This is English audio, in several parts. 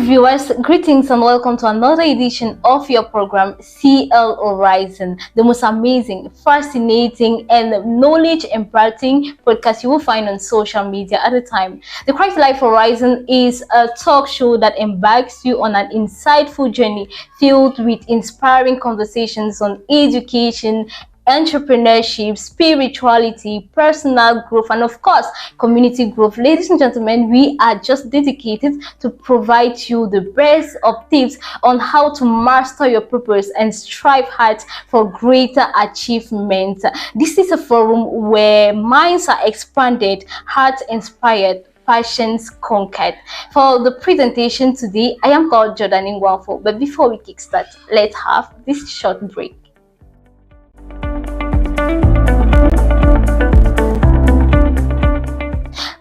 viewers, greetings and welcome to another edition of your program CL Horizon, the most amazing, fascinating, and knowledge imparting podcast you will find on social media at the time. The Christ Life Horizon is a talk show that embarks you on an insightful journey filled with inspiring conversations on education, entrepreneurship, spirituality, personal growth, and of course, community growth. Ladies and gentlemen, we are just dedicated to provide you the best of tips on how to master your purpose and strive hard for greater achievement. This is a forum where minds are expanded, hearts inspired, passions conquered. For the presentation today, I am called Jordan Ingwafo. But before we kickstart, let's have this short break.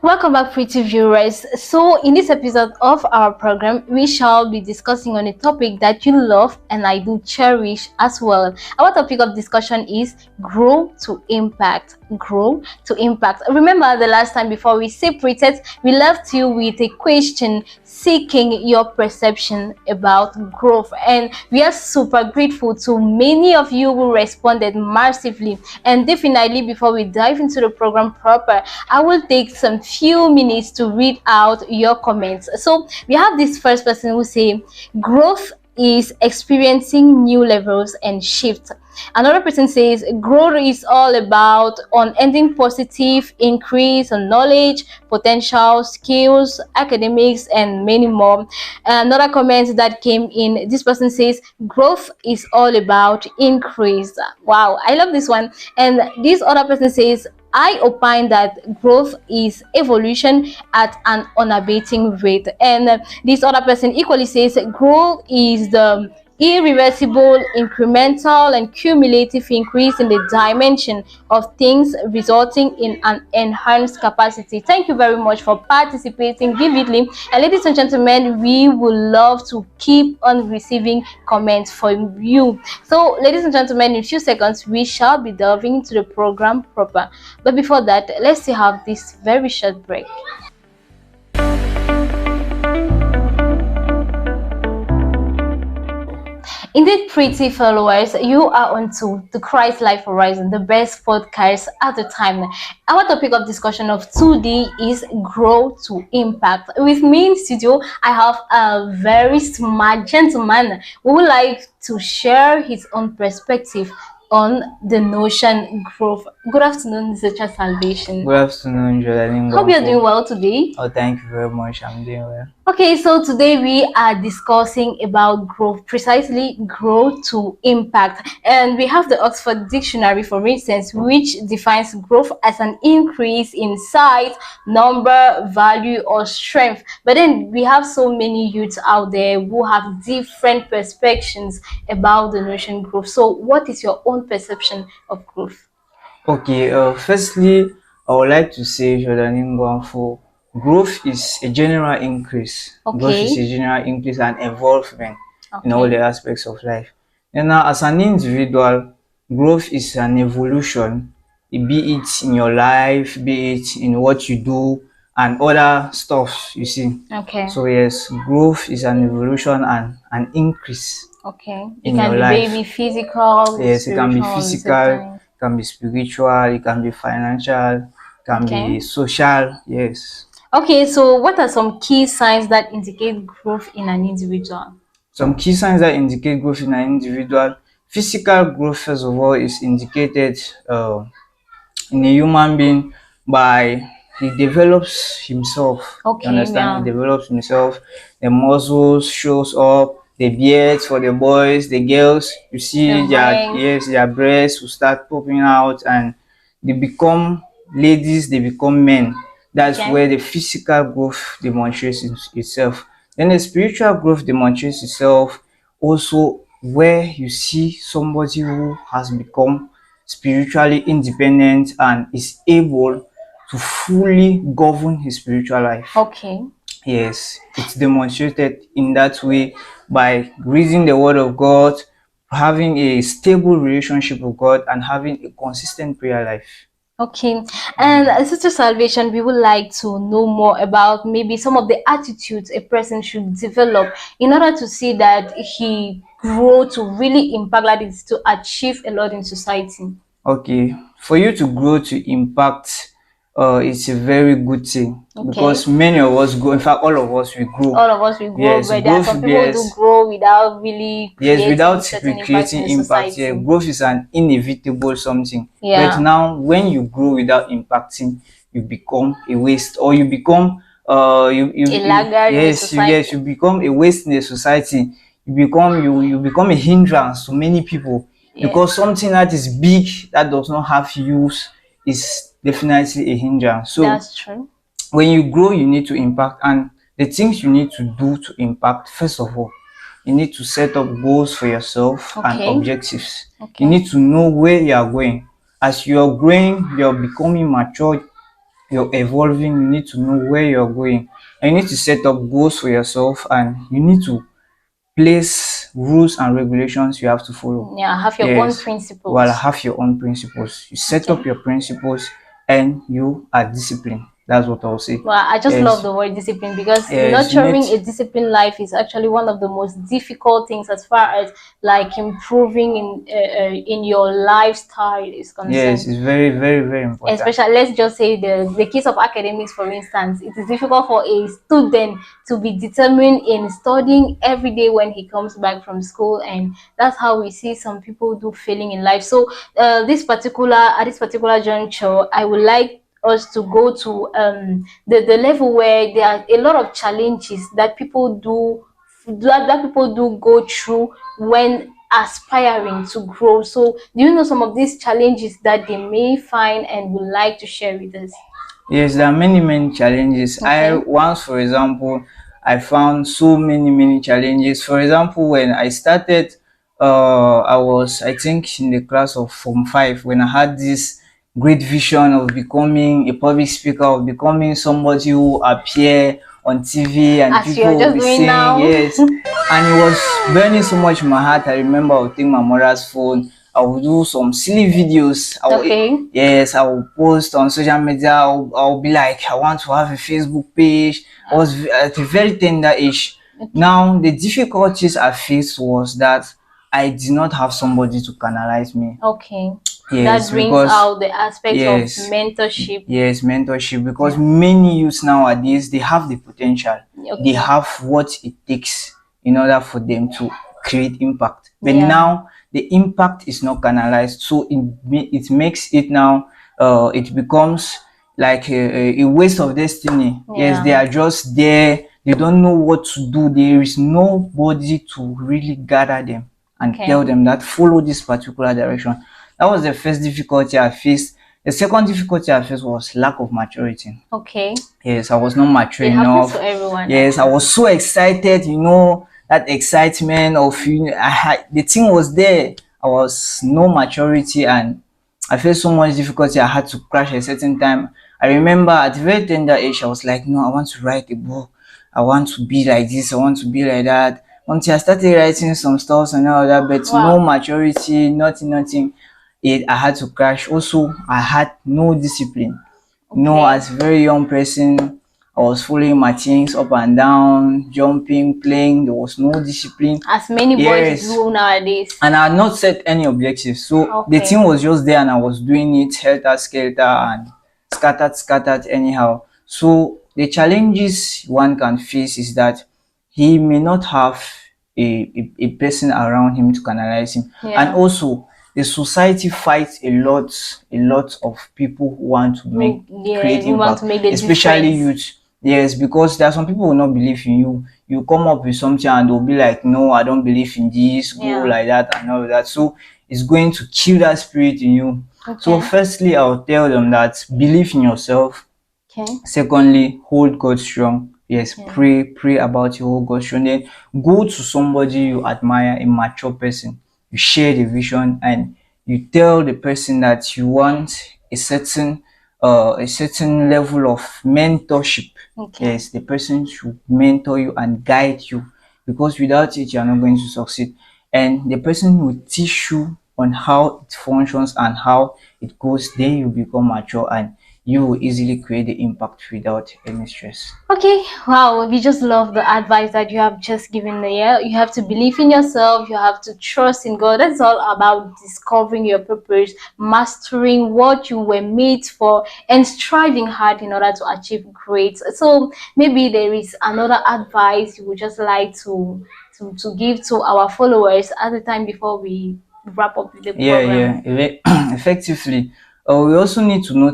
Welcome back, pretty viewers. So in this episode of our program, we shall be discussing on a topic that you love and I do cherish as well. Our topic of discussion is grow to impact. Grow to impact. Remember the last time before we separated, we left you with a question seeking your perception about growth, and we are super grateful to many of you who responded massively. And definitely, before we dive into the program proper, I will take some few minutes to read out your comments. So we have this first person who say growth is experiencing new levels and shifts. Another person says growth is all about unending positive increase on knowledge, potential, skills, academics, and many more. Another comment that came in, this person says growth is all about increase. Wow, I love this one. And this other person says I opine that growth is evolution at an unabating rate. And this other person equally says growth is the irreversible, incremental, and cumulative increase in the dimension of things, resulting in an enhanced capacity. Thank you very much for participating vividly. And ladies and gentlemen, we would love to keep on receiving comments from you. So ladies and gentlemen, in a few seconds, we shall be delving into the program proper. But before that, let's have this very short break. Indeed, pretty followers, you are onto the Christ Life Horizon, the best podcast at the time. Our topic of discussion of today is grow to impact. With me in studio, I have a very smart gentleman who would like to share his own perspective on the notion growth. Good afternoon, Mr. Salvation. Good afternoon, Jordan. Hope you're doing well today. Oh, thank you very much. I'm doing well. Okay, so today we are discussing about growth, precisely growth to impact. And we have the Oxford Dictionary, for instance, which defines growth as an increase in size, number, value, or strength. But then we have so many youths out there who have different perspectives about the notion growth. So what is your own perception of growth? Okay, firstly, I would like to say, Jordan Ingwafo, growth is a general increase. Okay. Growth is a general increase and evolvement in all the aspects of life. And now, as an individual, growth is an evolution, be it in your life, be it in what you do, and other stuff, you see. Okay. So yes, growth is an evolution and an increase. Okay. It can be maybe physical. Yes, it can be physical, it can be spiritual, it can be financial, it can be social. Yes. Okay, so what are some key signs that indicate growth in an individual? Some key signs that indicate growth in an individual. Physical growth, first of all, is indicated in a human being by he develops himself. Okay, you understand? yeah. He develops himself. The muscles shows up. The beards for the boys, the girls, you see their breasts will start popping out and they become ladies, they become men. That's where the physical growth demonstrates itself. Then the spiritual growth demonstrates itself also where you see somebody who has become spiritually independent and is able to fully govern his spiritual life. Okay. Yes, it's demonstrated in that way by reading the Word of God, having a stable relationship with God, and having a consistent prayer life. Okay, and Sister Salvation, we would like to know more about maybe some of the attitudes a person should develop in order to see that he grow to really impact, like this, to achieve a lot in society. Okay, for you to grow to impact, it's a very good thing Okay, because many of us grow. In fact, all of us we grow. all of us will grow, Yes, but there are growth. some people who do Yes, grow without really yes. creating Without certain impact in creating the impact, yeah, society. growth is an inevitable something. But Yeah, now, when you grow without impacting, you become a waste, or you become a laggard in the yes, society. you become a waste in the society. You become a hindrance to many people because Yes, something that is big that does not have use is definitely a hindrance. So that's true. when you grow, you need to impact, and the things you need to do to impact, first of all, you need to set up goals for yourself and Okay, objectives. You okay, need to know where you are going. As you are growing, you're becoming mature, you're evolving, you need to know where you're going, and you need to set up goals for yourself, and you need to place rules and regulations you have to follow. yeah, have your own Yes, while principles. have your own principles. You set Okay. up your principles and you are disciplined. That's what I'll say. Well, I just love Yes, the word discipline because yes, you need. nurturing a disciplined life is actually one of the most difficult things as far as like improving in your lifestyle is Yes, concerned. it's very, very, very important. Especially, let's just say the case of academics, for instance, it is difficult for a student to be determined in studying every day when he comes back from school, and that's how we see some people do failing in life. So, this particular juncture, I would like us to go to the level where there are a lot of challenges that people do go through when aspiring to grow. So, do you know some of these challenges that they may find and would like to share with us? Yes, there are many, many challenges. I Okay. once, for example, I found so many, many challenges. For example, when I started, I was, I think, in the class of Form 5 when I had this great vision of becoming a public speaker, of becoming somebody who appear on TV and As you're people will just be doing saying now. yes. And it was burning so much in my heart. I remember I would take my mother's phone, I would do some silly videos. Okay. Yes, I will post on social media. I'll be like, I want to have a Facebook page. I was at a very tender age. Okay. Now, the difficulties I faced was that I did not have somebody to canalize me. Okay. That Yes, brings because out the aspect of yes, mentorship. yes, mentorship. Because Yeah. many youths nowadays they have the potential, they Okay. have what it takes in order for them to create impact. But Yeah. now the impact is not canalized, so it makes it now it becomes like a waste of destiny. Yes, they Yeah. are just there. They don't know what to do. There is nobody to really gather them and Okay. tell them that follow this particular direction. That was the first difficulty I faced. The second difficulty I faced was lack of maturity. Okay. Yes, I was not mature It happens enough. to everyone, Yes, I actually. was so excited, that excitement of the thing was there. I was no maturity and I faced so much difficulty. I had to crash a certain time. I remember at a very tender age, I was like, no, I want to write a book. I want to be like this. I want to be like that. Until I started writing some stuff and all that, but no Wow. maturity, nothing. I had to crash. Also, I had no discipline. Okay. As a very young person, I was following my things up and down, jumping, playing. There was no discipline. As many boys Yes, do nowadays. and I had not set any objectives. So the Okay. thing was just there, and I was doing it helter skelter and scattered anyhow. So the challenges one can face is that he may not have a person around him to canalize him, and Yeah. also the society fights a lot of people who want to Yeah, create you want impact, to make the especially difference. youth. Yes, because there are some people who will not believe in you. You come up with something and they'll be like, no, I don't believe in this, go Yeah. like that and all of that. So it's going to kill that spirit in you. So Okay. firstly, I'll tell them that believe in yourself. Okay. Secondly, hold God strong. Yes, Yeah. pray about your whole God strong. Then go to somebody you admire, a mature person. You share the vision and you tell the person that you want a certain level of mentorship. Okay. Yes, the person should mentor you and guide you because without it, you are not going to succeed. And the person will teach you on how it functions and how it goes, then you become mature and you will easily create the impact without any stress. Okay, wow, we just love the advice that you have just given there. You have to believe in yourself, you have to trust in God. That's all about discovering your purpose, mastering what you were made for, and striving hard in order to achieve great. So maybe there is another advice you would just like to give to our followers at the time before we wrap up with the program. Effectively. We also need to know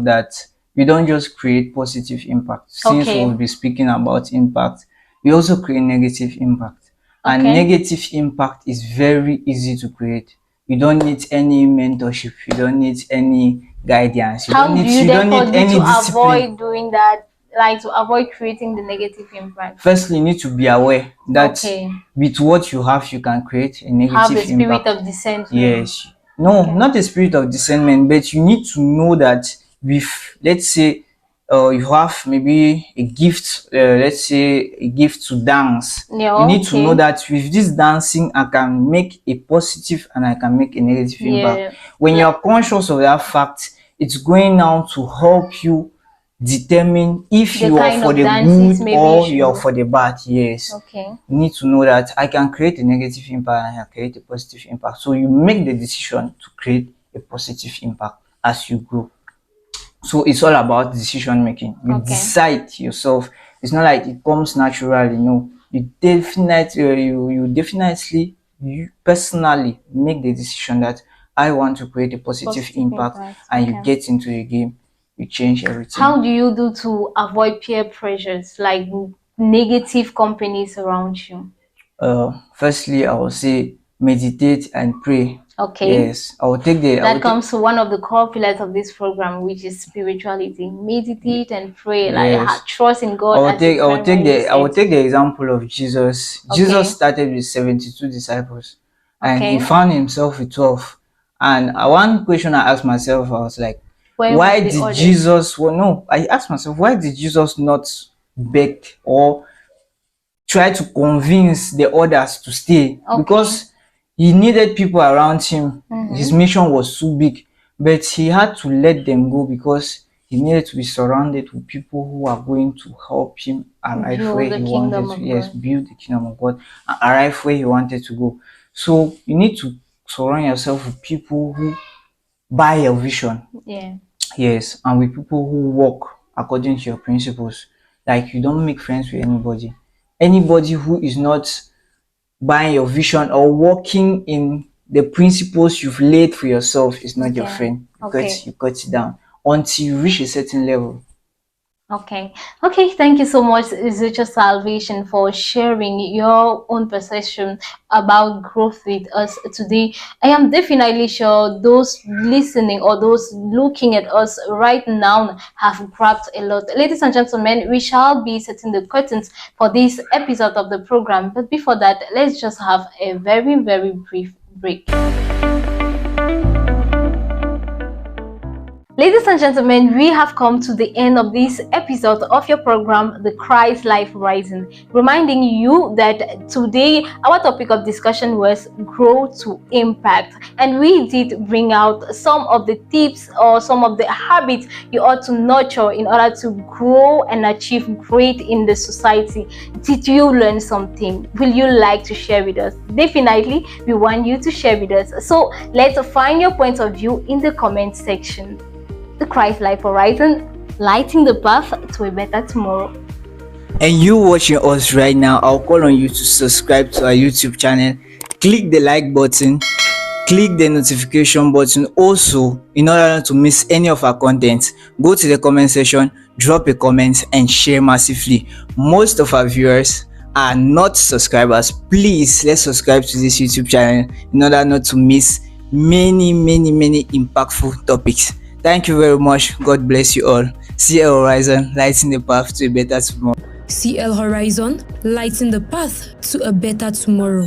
that we don't just create positive impact. Since Okay. we'll be speaking about impact, we also create negative impact. And Okay. negative impact is very easy to create. You don't need any mentorship, you don't need any guidance, How do you you don't therefore need do any to discipline. avoid doing that, like to avoid creating the negative impact? Firstly, you need to be aware that Okay. with what you have, you can create a Have negative the spirit impact. of discernment. Yes. No, Okay. not the spirit of discernment, but you need to know that with, let's say, you have maybe a gift, let's say a gift to dance. Yeah, You need to okay. know that with this dancing, I can make a positive and I can make a negative impact. Yeah. When you are conscious of that fact, it's going now to help you determine if The you are kind for of the dances good maybe or you you are should- for the bad. Yes. Okay. You need to know that I can create a negative impact and I can create a positive impact. So you make the decision to create a positive impact as you grow. So it's all about decision making. You Okay. decide yourself. It's not like it comes naturally. No, you personally make the decision that I want to create a positive impact, and you Okay. get into the game. You change everything. How do you do to avoid peer pressures, like negative companies around you? Firstly, I will say meditate and pray. Okay. Yes, I will take the. That comes to one of the core pillars of this program, which is spirituality. Meditate and pray, Yes. trust in God. I will take the example of Jesus. Okay. Jesus started with 72 disciples, and he Okay. found himself with 12. And one question I asked myself, I was like, Where why were the did others? Jesus? Well, no, I asked myself, why did Jesus not beg or try to convince the others to stay? Okay. Because he needed people around him. His mission was so big, but he had to let them go because he needed to be surrounded with people who are going to help him arrive Build where the he kingdom wanted of to. Yes, God. build the kingdom of God and arrive where he wanted to go. So you need to surround yourself with people who buy your vision. Yeah. Yes, and with people who work according to your principles. Like you don't make friends with anybody. Anybody who is not buying your vision or working in the principles you've laid for yourself is not your Okay. friend. Okay. You cut it down until you reach a certain level. Okay. Thank you so much, Zucha Salvation, for sharing your own perception about growth with us today. I am definitely sure those listening or those looking at us right now have grabbed a lot. Ladies and gentlemen, we shall be setting the curtains for this episode of the program. But before that, let's just have a very, very brief break. Ladies and gentlemen, we have come to the end of this episode of your program, The Christ Life Rising, reminding you that today our topic of discussion was grow to impact, and we did bring out some of the tips or some of the habits you ought to nurture in order to grow and achieve great in the society. Did you learn something? Will you like to share with us? Definitely, we want you to share with us. So let's find your point of view in the comment section. The Christ Life Horizon, lighting the path to a better tomorrow. And you watching us right now, I'll call on you to subscribe to our YouTube channel, click the like button, click the notification button. Also, in order not to miss any of our content, go to the comment section, drop a comment and share massively. Most of our viewers are not subscribers. Please, let's subscribe to this YouTube channel in order not to miss many impactful topics. Thank you very much. God bless you all. CL Horizon, lighting the path to a better tomorrow. CL Horizon, lighting the path to a better tomorrow.